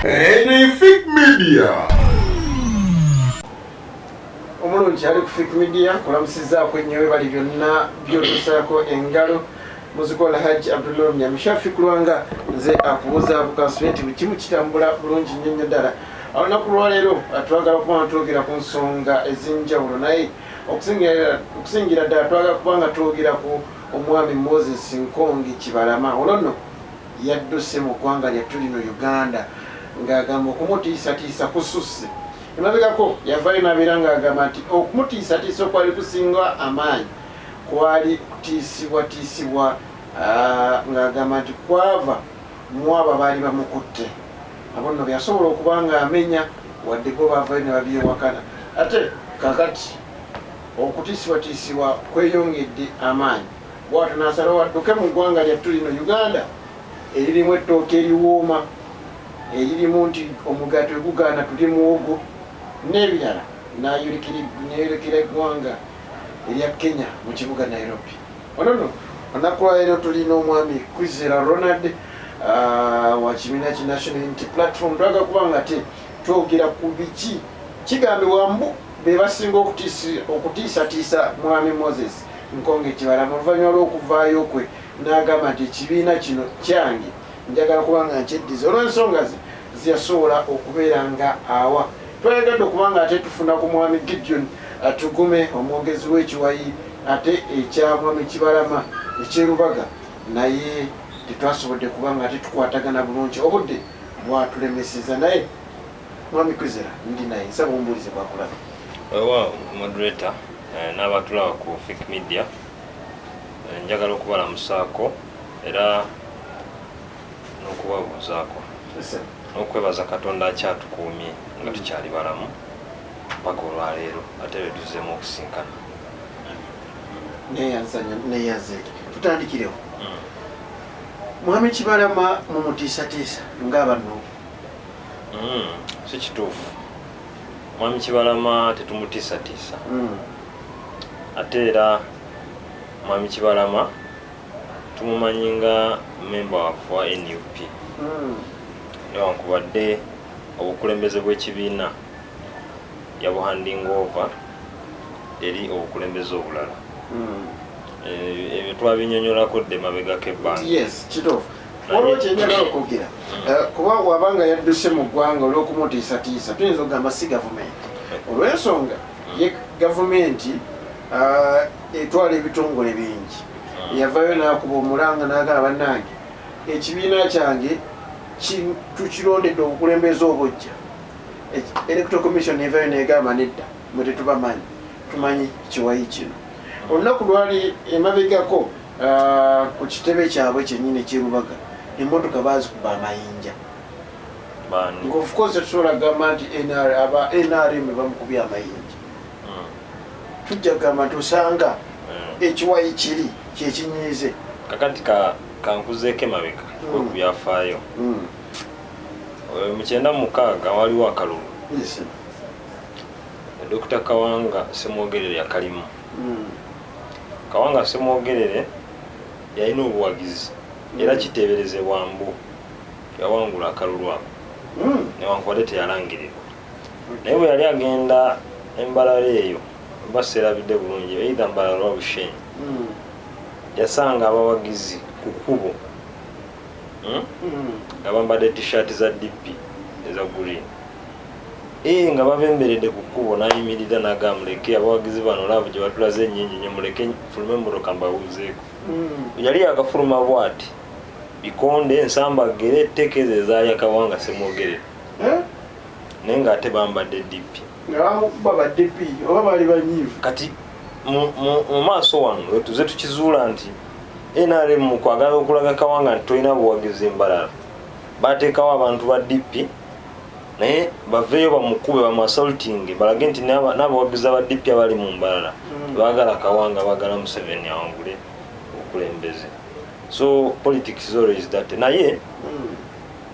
Fake media. Omulungi ali ku Fake Media kulamusiza kwenyewe bali byonna byotusako engalo muzikola Haji Abdullah Nyamishafi kulwanga nze akubuza bukasweti bikimu kitambula bulungi nnyo ddala. Olunaku lwaleero atwagala kuba twogera ku nsonga ezinjawulo naye okusingira ddala twagala kubanga twogera ku omwami Moses Nkongi Kibalama. Ono nno yadduse mu ggwanga lyattu lino Uganda ng'agamba okumutiisatiisa kususse. Emabegako yavaayo n'abeera ng'agamba nti okumutiisatiisa okwali kusinga amaanyi kwali kutiisibwatiisibwa ng'agamba nti kwava mu abo baali bamukutte. Abo nno byasobola okuba ng'amenya wadde bo baavaayo ne babyewakana. Ate kakati okutiisibwatiisibwa kweyongedde amaanyi bw'atyo n'asalawo adduke mu ggwanga lyattu lino Uganda eririmu ettooke eriwooma eririmu nti omugaati gugaana tuli muwogo n'ebirala n'ayolekera eggwanga erya Kenya mu kibuga Nairobi. Ono nno olunaku lwaleero tulina omwami Kwizera Ronald wa kibiina ki National Unity Platform. Twagala kubanga te twogera ku biki kigambibwa mbu be basinga okutiisatiisa mwami Moses Nkongi Kibalama oluvannyuma lw'okuvaayo kwe n'agamba nti ekibiina kino kyange njagala kubanga nkyeddiza olw'ensonga ze ziyasobola okubeera nga awa. Twayagadde okubanga ate tufuna ku mwami Gideon Tugume omwogezi w'ekiwayi ate ekya mwami Kibalama ekyerubaga naye tetwasobodde kubanga ate tukwatagana bulungi obudde bwatulemeseza. Naye mwami Kwizera ndi naye nsaba ombuulize bwakulaba. Ewa moderator n'abatulaba ku Fake Media njagala okubalamusaako era n'okubabuuzaako n'okwebaza Katonda akyatukuumye nga tukyali balamu mpaka olwaleero ate lwe tuzzeemu okusinkana. Neyanze tutandikirewo mwami Kibalama mumutiisatiisa ng'abanno. Si kituufu, mwami Kibalama tetumutiisatiisa ate era mwami Kibalama tumumanyi nga memba waffe wa NUP newankubadde obukulembeze bw'ekibiina yabuhanding over eri obukulembeze obulala. Ebyo twabinyonyolako dde mabegako ebbanga. Yes, kituufu. Waliwo kyenjagala okwogera kuba wabanga yadduse mu ggwanga olw'okumutiisatiisa tuyinza okugamba si gavumenti olw'ensonga ye gavumenti etwala ebitongole bingi. Yavaayo n'akuba omulanga n'agamba bannange ekibiina kyange tukirondedde obukulembeze obujja. Electoral Commission evaayo n'egamba nedda mwe tetubamanyi tumanyi kiwayi kino. Olunaku lwali emabegako ku kitebe kyabwe kyennyini ekyerubaga emmotoka baazikuba amayinja. Of course tusobola kugamba nti aba NRM bamukubye amayinja. Tujja kugamba nti osanga ekiwayi kiri kyekinyiize. Kakati kankuzeeko emabega ku byafaayo. Mu 1996 waliwo akalulu. Dr. Kawanga Semwogerere yakalimu. Kawanga Semwogerere yalina obuwagizi era kiteeberezebwa mbu yawangula akalulu ako newankubadde teyalangirirwa. Naye bwe yali agenda embalala eyo baseerabidde bulungi eitha mbalala wa Bushenyi yasanga abawagizi ku kkubo nga bambadde t-shirt za DP eza green nga babemberedde ku kkubo n'ayimirira n'agamba muleke abawagizi bano laavu gye batulaze ennyingi nnyo muleke fulume emmotoka mbawuzeeko. Yali yakafuluma bw'ati bikonde ensambagere etteke ezo ezaalya Kawanga Semwogerere naye ng'ate bambadde DP. Baba DP oba baali banyiivu. Kati mu maaso wano we tuze tukizuula nti NRM kwagala okulaga Kawanga nti tolina buwagizi mbalala bateekawo abantu ba DP naye baveeyo bamukube bamuassaulting balage nti n'abawagizi ba DP abali mu mbalala baagala Kawanga baagala Museveni awangule obukulembeze. So politics is always that. Naye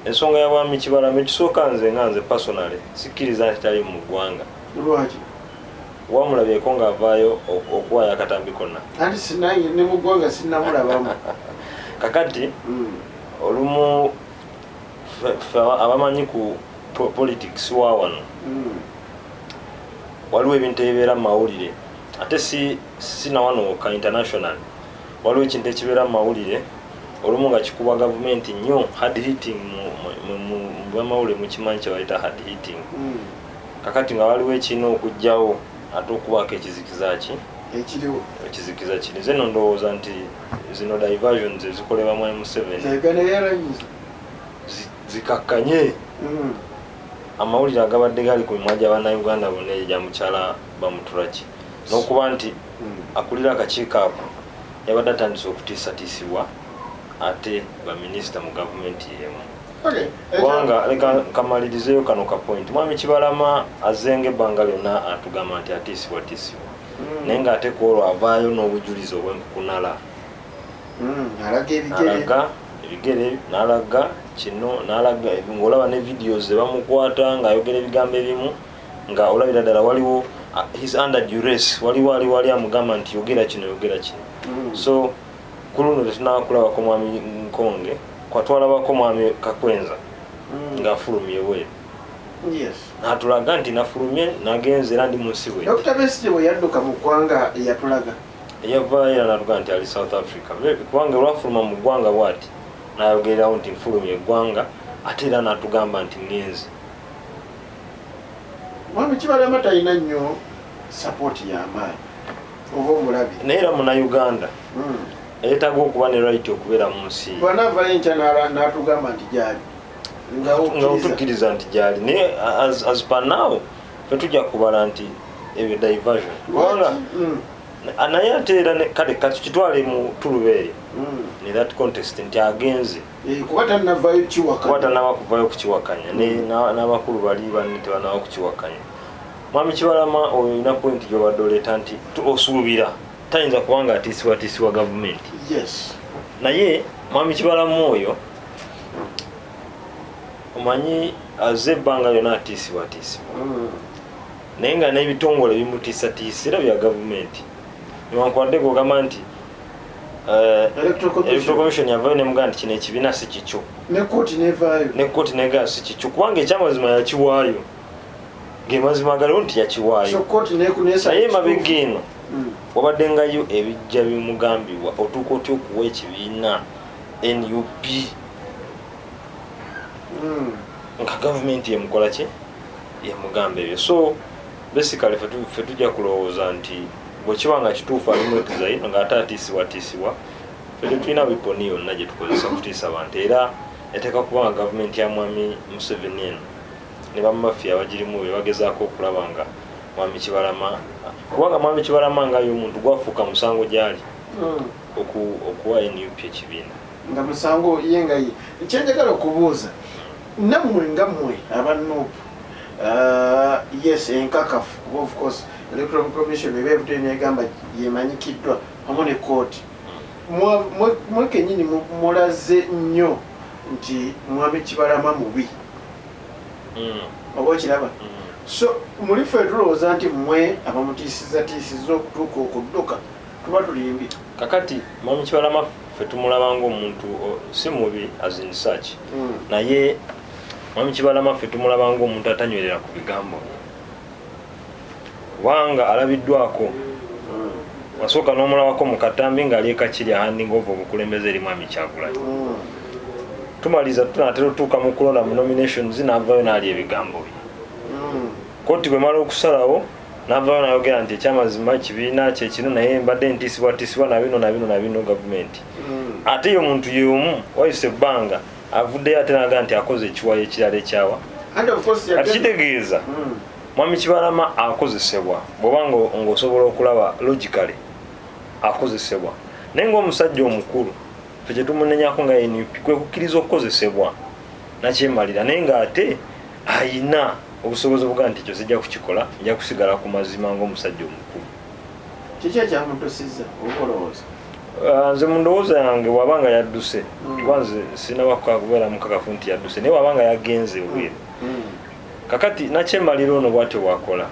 ensonga ya mwami Kibalama ekisooka nze personally sikkiriza nti tali mu ggwanga. Lwaki? Wamulabyeko ng'avaayo okuwaayo akatambi konna. Anti sinange ne mu ggwanga sinnamulabamu. Kakati olumu abamanyi ku politics wa wano waliwo ebintu ebibeera mu mawulire ate si na wano ka international waliwo ekintu ekibeera mu mawulire olumu nga kikuba gavumenti nnyo hard hitting mu bamawulire mukimanyi kyebayita hard hitting kakati nga waliwo ekirina okujjawo ate okubaako ekizikiza kiri zeno ndowooza nti zino diversions ezikolebwa mu M7 zikakkanye amawulire agabadde gali ku mimwa gy'Abannayuganda bonna egya mukyala bamutulaki n'okuba nti akulira akakiiko ako yabadde atandise okutiisatiisibwa ate baminisita mu gavumenti yemu kubanga leka kamalirizeyo kano ka point mwami Kibalama azenga ebbanga lyonna atugamba nti atiisibwatiisibwa naye ng'ate ku olwo avaayo n'obujulizi obw'enkukunala alaga ebigere n'alaga kino n'alaga ng'olaba ne videos zebamukwata ng'ayogera ebigambo ebimu nga olabira ddala waliwo his under duress waliwo ali amugamba nti yogera kino so ku luno tetunakulabako mwami Nkonge kwatwalabako mwami Kakwenza ng'afulumye bwe n'atulaga nti nafulumye nagenze era ndi mu nsi bwe Dr. Besigye bwe yadduka mu ggwanga eyatulaga eyavaayo era n'atuga nti ali South Africa kubanga olwafuluma mu ggwanga bw'ati n'ayogererawo nti nfulumye eggwanga ate era n'atugamba nti ngenze mwami Kibalama talina nnyo sapooti y'amaanyi oba omulabi naye era munayuganda eyeetaaga okuba ne right okubeera mu nsi bw'anaavayo enkya n'atugamba nti gyali nga otukkiriza nti gyali naye as per now fetujja kubala nti ebyo diversion kubanga naye ate era kale katukitwale mu tulubeeri ne that contest nti agenze kuba tanavaayo kiwakanya tanaba kuvaayo kukiwakanya n'abakulu bali banne tebanaba kukiwakanya mwami Kibalama oyo olina pointi gy'obadde oleeta nti osuubira tayinza kubanga atiisibwatiisibwa gavumenti naye mwami Kibalama oyo omanyi aze ebbanga lyonna atiisibwatiisibwa naye nga n'ebitongole bimutiisatiisa era bya gavumenti newankubadde gogamba nti Electoral Commission yavaayo nemugaa nti kino ekibiina si kikyo ne kkooti negaa si kikyo kubanga ekyamazima yakiwaayo ng'emazima galiwo nti yakiwaayo naye emabega eno wabadde ngayo ebijja bimugambibwa otuuka otya okuwa ekibiina NUP nga gavumenti yemukola ki yemugamba ebyo so basically fe tujja kulowooza nti bwekiba nga kituufu alimwetuza ino ng'ate atiisibwatiisibwa fe tetulina biponi yonna gye tukozesa kutiisa abantu era eteeka kuba nga gavumenti ya mwami Museveni eno ne bamafiya abagirimu be bagezaako okulaba nga mwami Kibalama kubanga mwami Kibalama ngayo omuntu gwafuuka musango gyali okuwa NUP ekibiina nga musango ye nga ye ekyenjagala okubuuza nammwe nga mmwe abanupu yes enkakafu of course Electoral Commission eba ebuteni egamba yemanyikiddwa wamu ne kkooti mwe kennyini mulaze nnyo nti mwami Kibalama mubi oba okiraba so muli ffe tulowooza nti mmwe abamutiisizatiisiza okutuuka okudduka tuba tulimbi kakati mwami Kibalama ffe tumulaba ng'omuntu si mubi as in such naye mwami Kibalama ffe tumulaba ng'omuntu atanywerera ku bigambo kubanga alabiddwako wasooka n'omulabako mu katambi ng'ali ekakiri handing over obukulembeze eri mwami Kyagulanyi tumaliza tunatera otuuka mu kulonda mu nominations n'avaayo n'ali ebigambo bye kkooti bwe mala okusalawo n'avaayo n'ayogera nti ekyamazima ekibiina kyekino naye mbadde ntiisibwatiisibwa na bino gavumenti ate ye omuntu y'omu wayise ebbanga avuddeyo ate n'aga nti akoze ekiwayo ekirala ekyawa kati kitegeeza mwami Kibalama akozesebwa bw'oba ng'osobola okulaba logically akozesebwa naye ng'omusajja omukulu ffe kye tumunenyako nga NUP kwe kukkiriza okukozesebwa nakyemalira naye ng'ate ayina obusobozi obuga nti ekyo sijja kukikola nja kusigala ku mazima ng'omusajja omukulu kiki ekyamuddusiza okolowooza nze mu ndowooza yange bw'aba nga yadduse kuba nze sinaba kubeera mukakafu nti yadduse naye bw'aba nga yagenze obweru kakati nakyemalira ono bw'atyo bwakola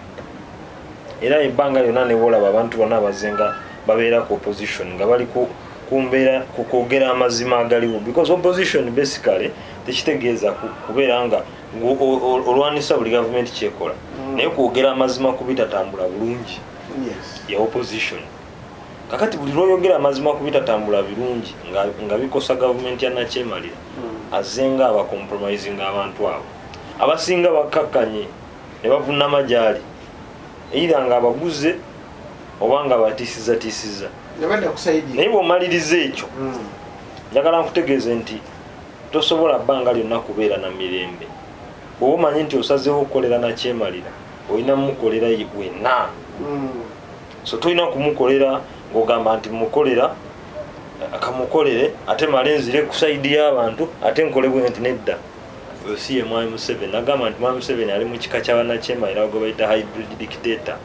era ebbanga lyonna ne bw'olaba abantu bonna abazenga babeera ku opposition nga bali ku kumbera kukwogera amazima agaliwo, because opposition basically tekitegeeza kubeera nga olwanisa buli gavumenti kyekola, naye kwogera amazima kubitatambula bulungi ya opposition. Kakati buli lwoyogera amazima kubitatambula birungi nga bikosa gavumenti ya nakyemalira, azenga abacompromising abantu abo abasinga bakakkanye ne bavunama gyali, era nga abaguze oba nga batisiza naye bw'omaliriza ekyo njagala nkutegeeze nti tosobola bbanga lyonna kubeera na mirembe. Bw'oba omanyi nti osazeewo okukolera nakyemalira olina mumukolera wenna, so tolina kumukolera ng'ogamba nti mukolera akamukolere ate male nzire ku saidi y'abantu ate nkole bwe nti nedda. Si ye Mwami Museveni, nagamba nti Mwami Museveni ali mu kika ky'abannakyemalira gwe bayita hybrid dictator.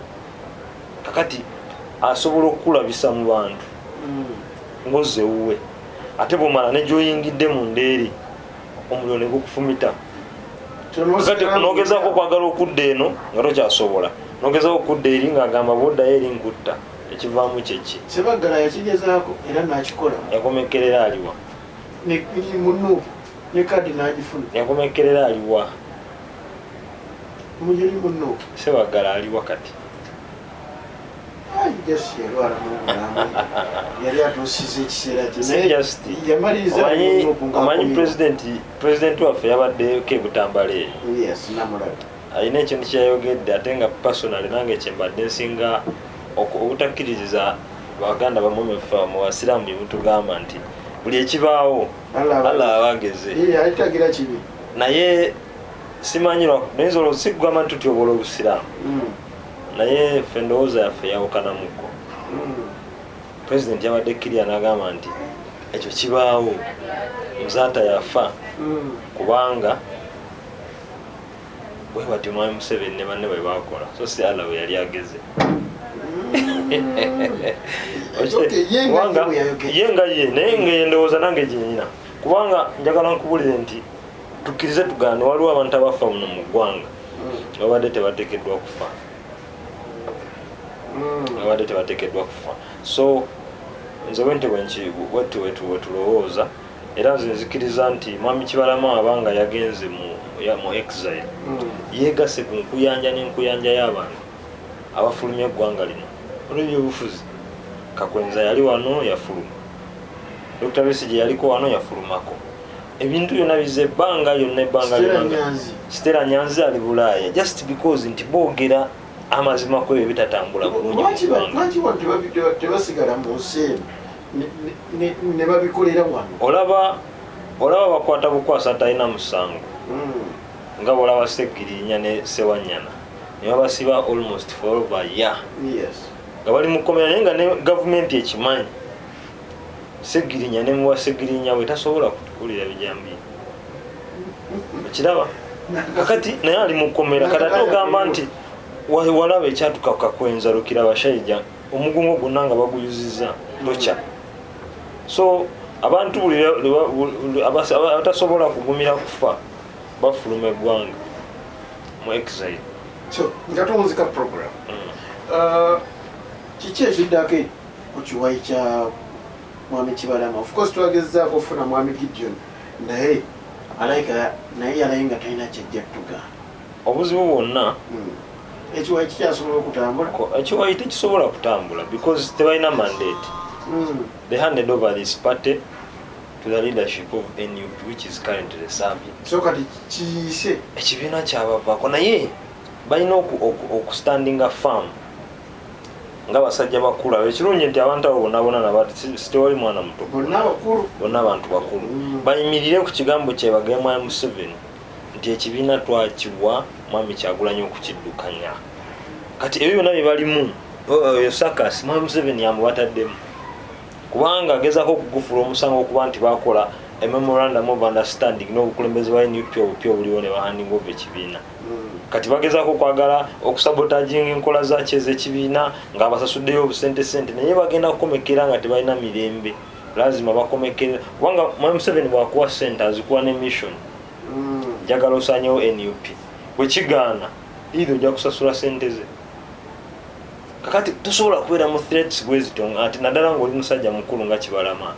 Kakati asobola okukulabisa mu bantu ngoze wuwe, ate bw'omala ne gy'oyingidde mu ndeeri omuliro ne gukufumita. Kakati n'ogezaako okwagala okudda eno nga tokyasobola, n'ogezaako okudda eri ng'agamba bw'oddayo eri nkutta, ekivaamu kyeki. Sebaggala yakigezaako era n'akikola. Yakomekerera aliwa munno ne kadi n'agifuna. Yakomekerera aliwa mujeri munno. Sebaggala aliwa kati. Yali atuusiza ekiseera kye yamaliriza. Omanyi pulezidenti waffe yabaddeko e Butambala eyo, alina ekintu kyeyayogedde ate nga personally nange kyembadde nsinga obutakkiririza baganda bamumefa mu basiraamu bye mutugamba nti buli ekibaawo Allah abageze, naye simanyirwa naye olwo sigwama nti tutyobola obusiraamu, naye ffe endowooza yaffe yawukanamuko. Pulezidenti yabadde kkirya n'agamba nti ekyo kibaawo, muzaata yafa kubanga bwe bati Mwami Museveni ne banne bwe bakola, so si Allah we yali ageze. Kubanga ye nga ye naye ng'endowooza nange gyenyina, kubanga njagala nkubulire nti tukkirize tugaane waliwo abantu abafa muno mu ggwanga babadde tebateekeddwa kufa, babadde tebateekeddwa kufa. So nze bwente wetulowooza, era nze nzikiriza nti Mwami Kibalama abanga yagenze mu exile yeegase ku nkuyanja n'enkuyanja y'abantu abafulumya eggwanga lino olw'ebyobufuzi. Kakwenza yali wano yafuluma, Dr. Besigye yaliko wano yafulumako, ebintu byonna bize ebbanga lyonna Stella Nyanzi ali Bulaaya just because nti boogera amazima ku ebyo bitatambula bulungi. Lwaki wano tebasigala mu nsi ne babikolera wano? Olaba bakwata bukwasa talina musango nga bwolaba Segirinya ne Sewanyana ne babasiba almost for over a year nga bali mu kkomera, naye nga ne gavumenti ekimanyi Segirinya ne muwa Segirinya bwe tasobola kutukulira bijambi ekiraba. Kakati naye ali mu kkomera, kati ate ogamba nti walaba ekyatuka Kakwenza Lukira Bashayija omugumu gwonna nga baguyuzizza tokya. So abantu abatasobola kugumira kufa bafuluma eggwanga mu exile. So nga tuwunzika program kiki ekiddako ku kiwayi kya Mwami Kibalama? Of course twagezaako okufuna Mwami Gideon naye yalaye nga talina kyajja kutugaana. Obuzibu bwonna ekiwayi kikyasobola okutambula? Ekiwayi tekisobola kutambula because tebalina mandate. They handed over this party to the leadership of NUP which is currently serving. So kati kiyise ekibiina kyabavaako, naye balina okustandinga firm nga basajja bakulu. Ekirungi nti abantu abo bonna nabati sitewali mwana muto, bonna abantu bakulu bayimirire ku kigambo kye bagee Mwami Museveni nti ekibiina twakiwa Mwami Kyagulanyi okukiddukanya. Kati ebyo byonna bye balimu sakasi Mwami Museveni yamubataddemu, kubanga agezaako okugufuula omusango okuba nti bakola a memorandum of understanding n'obukulembeze bwa NUP obupya obuliwo ne bahandinga ova ekibiina. Kati bagezaako okwagala okusabotaginga enkola zakyo ez'ekibiina nga basasuddeyo obusente naye bagenda kukomekera nga tebalina mirembe. Lazima bakomekere, kubanga Mwami Museveni bwakuwa sente azikuwa ne mission njagala osanyewo NUP, bwe kigaana either ojja kusasula sente ze. kakati tosobola kubeera mu threats bwezito ati naddala ng'oli musajja mukulu nga Kibalama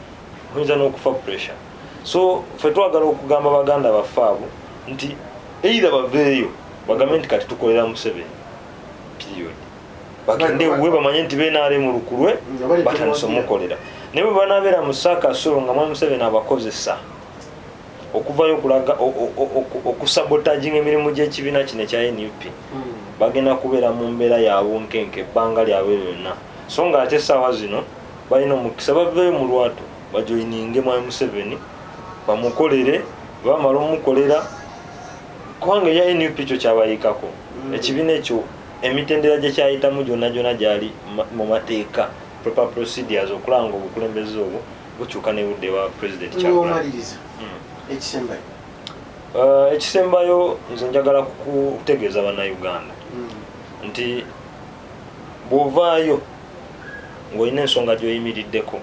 oyinza n'okufa pressure. So ffe twagala okugamba baganda baffe abo nti either baveeyo bagambe nti kati tukolera Museveni period, bagende we bamanye nti benaale mu lukulwe batandise omukolera, naye bwe banaabeera mu Saakasolo nga mwa Museveni abakozesa okuvayo okulaga okusabotaginga emirimu gy'ekibiina kino ekya NUP, bagenda kubeera mu mbeera yaabwe nkenke ebbanga lyabwe lyonna. So nga ate essaawa zino balina omukisa baveeyo mu lwato bajoyininge mwa Museveni bamukolere, bamala omukolera kubanga eya NUP kyo kyabayikako. Ekibiina ekyo emitendera gye kyayitamu gyonna gyonna gyali mu mateeka proper procedures okulanga obukulembeze obwo bukyuka ne budde wa President Kyagulanyi. Ekisembayo nze njagala kutegeeza bannayuganda nti bw'ovaayo ng'olina ensonga gy'oyimiriddeko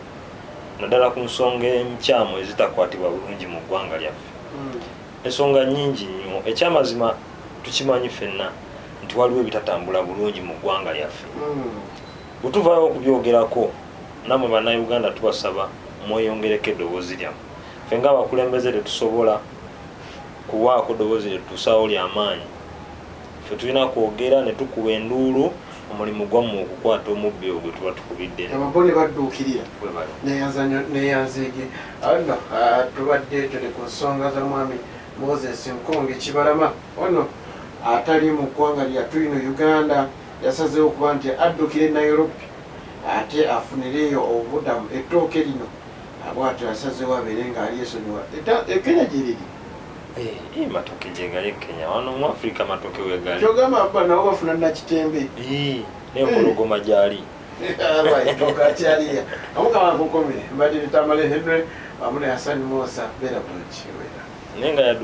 naddala ku nsonga enkyamu ezitakwatibwa bulungi mu ggwanga lyaffe, ensonga nnyingi nnyo. Ekyamazima tukimanyi ffenna nti waliwo ebitatambula bulungi mu ggwanga lyaffe. Bwe tuvaayo okubyogerako nammwe bannayuganda tubasaba mweyongereko eddoboozi lyammwe. Ffe ng'abakulembeze tetusobola kuwaako ddoboozi lyetutusaawo ly'amaanyi. Ffe tulina kwogera ne tukuba enduulu omulimu gwammwe okukwata omubbi ogwe tuba tukubidde. Ababone badduukirira neyanzeege ano tubadde tuli ku nsonga za mwami Moses Nkonge Kibalama ono atali mu ggwanga lyattu lino Uganda, yasazeewo okuba nti addukire Nairobi ate afunireyo obudamu ettooke lino bw'atyo yasazeewo abeere ng'ali esonyiwa. Kenya gye liri matoke gyegali Kenya wano mu Africa matoke wegali kyogamba abba nabo bafuna nakitembwe n'empologoma gyali tokatyaliya amukama kukomere mbadde nitamale Henry wamu ne Hassan Musa beera bulungi naye nga